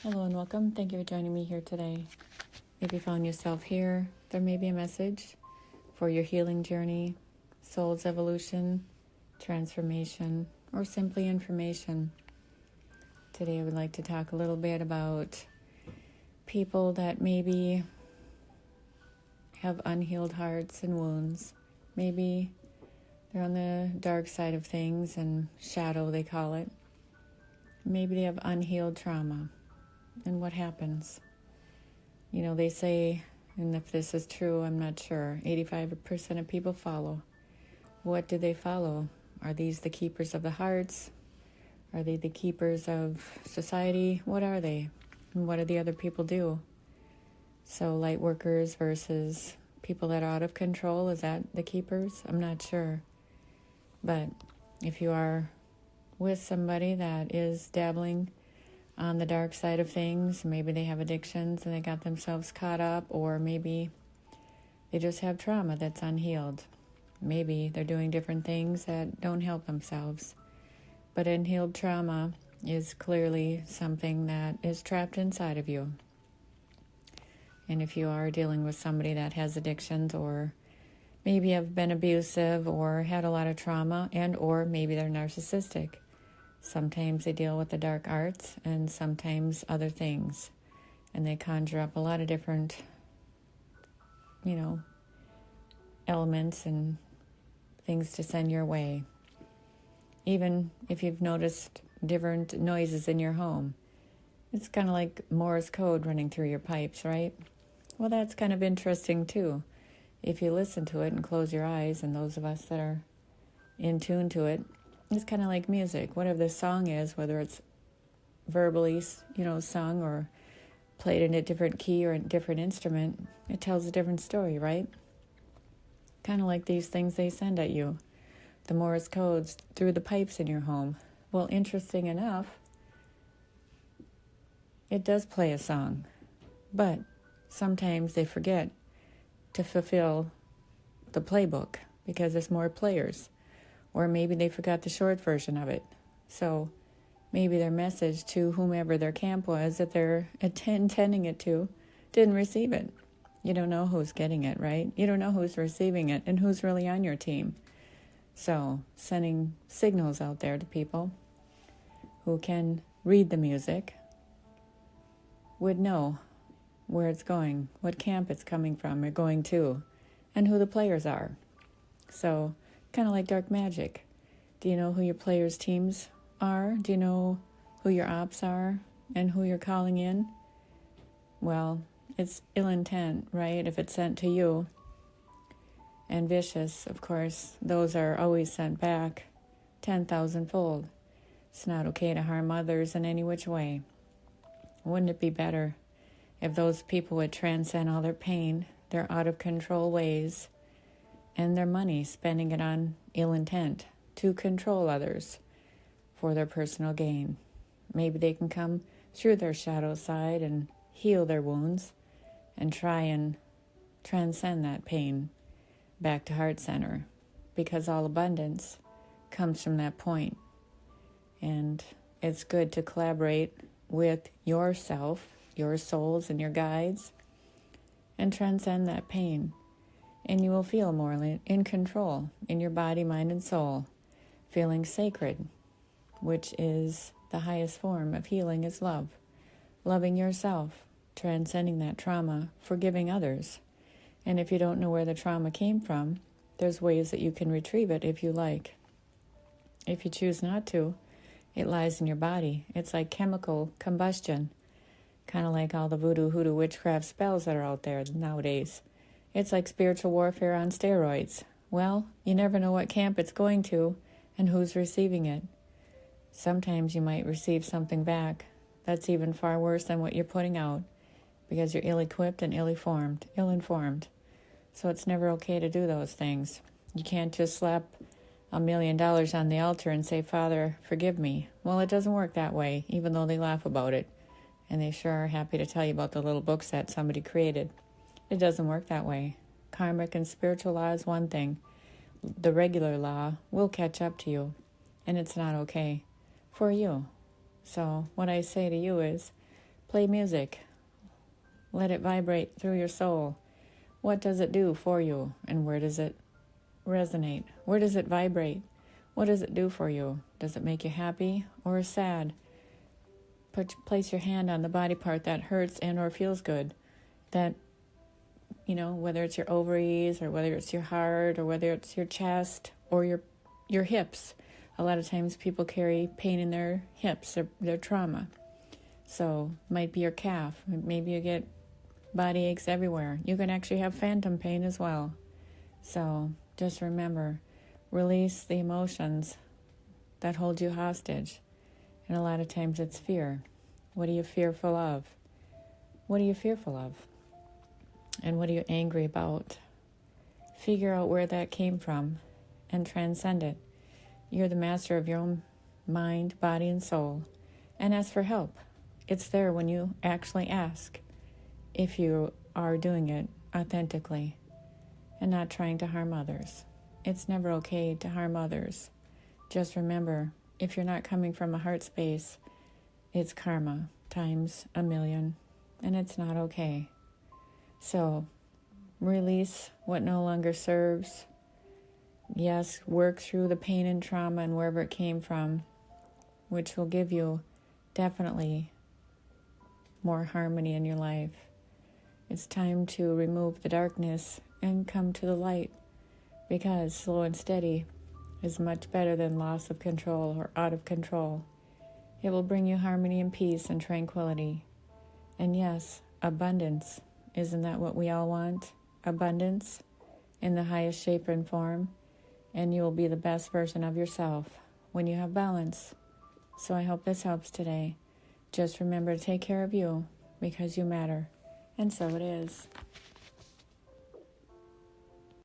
Hello and welcome. Thank you for joining me here today. If you found yourself here, there may be a message for your healing journey, soul's evolution, transformation, or simply information. Today I would like to talk a little bit about people that maybe have unhealed hearts and wounds. Maybe they're on the dark side of things and shadow, they call it. Maybe they have unhealed trauma. And what happens? They say, and if this is true, I'm not sure, 85% of people follow. What do they follow? Are these the keepers of the hearts? Are they the keepers of society? What are they? And what do the other people do? So light workers versus people that are out of control, is that the keepers? I'm not sure. But if you are with somebody that is dabbling on the dark side of things, maybe they have addictions and they got themselves caught up, or maybe they just have trauma that's unhealed. Maybe they're doing different things that don't help themselves. But unhealed trauma is clearly something that is trapped inside of you. And if you are dealing with somebody that has addictions, or maybe have been abusive or had a lot of trauma, and or maybe they're narcissistic, sometimes they deal with the dark arts and sometimes other things. And they conjure up a lot of different, elements and things to send your way. Even if you've noticed different noises in your home, it's kind of like Morse code running through your pipes, right? Well, that's kind of interesting too. If you listen to it and close your eyes, and those of us that are in tune to it, it's kind of like music. Whatever the song is, whether it's verbally, sung or played in a different key or a different instrument, it tells a different story, right? Kind of like these things they send at you, the Morse codes through the pipes in your home. Well, interesting enough, it does play a song, but sometimes they forget to fulfill the playbook because there's more players. Or maybe they forgot the short version of it. So maybe their message to whomever their camp was that they're intending it to didn't receive it. You don't know who's getting it, right? You don't know who's receiving it and who's really on your team. So sending signals out there to people who can read the music would know where it's going, what camp it's coming from or going to, and who the players are. So kind of like dark magic. Do you know who your players' teams are? Do you know who your ops are and who you're calling in? Well, it's ill intent, right? If it's sent to you. And vicious, of course, those are always sent back 10,000-fold. It's not okay to harm others in any which way. Wouldn't it be better if those people would transcend all their pain, their out-of-control ways, and their money, spending it on ill intent to control others for their personal gain? Maybe they can come through their shadow side and heal their wounds and try and transcend that pain back to heart center, because all abundance comes from that point. And it's good to collaborate with yourself, your souls, and your guides and transcend that pain. And you will feel more in control in your body, mind, and soul, feeling sacred, which is the highest form of healing is love. Loving yourself, transcending that trauma, forgiving others. And if you don't know where the trauma came from, there's ways that you can retrieve it if you like. If you choose not to, it lies in your body. It's like chemical combustion, kind of like all the voodoo, hoodoo, witchcraft spells that are out there nowadays. It's like spiritual warfare on steroids. Well, you never know what camp it's going to and who's receiving it. Sometimes you might receive something back that's even far worse than what you're putting out because you're ill-equipped and ill-informed. So it's never okay to do those things. You can't just slap $1 million on the altar and say, Father, forgive me. Well, it doesn't work that way, even though they laugh about it. And they sure are happy to tell you about the little books that somebody created. It doesn't work that way. Karmic and spiritual law is one thing. The regular law will catch up to you, and it's not okay for you. So what I say to you is, Play music. Let it vibrate through your soul. What does it do for you? And where does it resonate? Where does it vibrate? What does it do for you? Does it make you happy or sad? Place your hand on the body part that hurts and or feels good. That, whether it's your ovaries or whether it's your heart or whether it's your chest or your hips. A lot of times people carry pain in their hips, their trauma. So might be your calf. Maybe you get body aches everywhere. You can actually have phantom pain as well. So just remember, release the emotions that hold you hostage. And a lot of times it's fear. What are you fearful of? What are you fearful of? And what are you angry about? Figure out where that came from and transcend it. You're the master of your own mind, body, and soul. And ask for help. It's there when you actually ask, if you are doing it authentically and not trying to harm others. It's never okay to harm others. Just remember, if you're not coming from a heart space, it's karma times 1,000,000, and it's not okay. So, release what no longer serves. Yes, work through the pain and trauma and wherever it came from, which will give you definitely more harmony in your life. It's time to remove the darkness and come to the light, because slow and steady is much better than loss of control or out of control. It will bring you harmony and peace and tranquility. And yes, abundance. Isn't that what we all want? Abundance in the highest shape and form. And you will be the best version of yourself when you have balance. So I hope this helps today. Just remember to take care of you, because you matter. And so it is.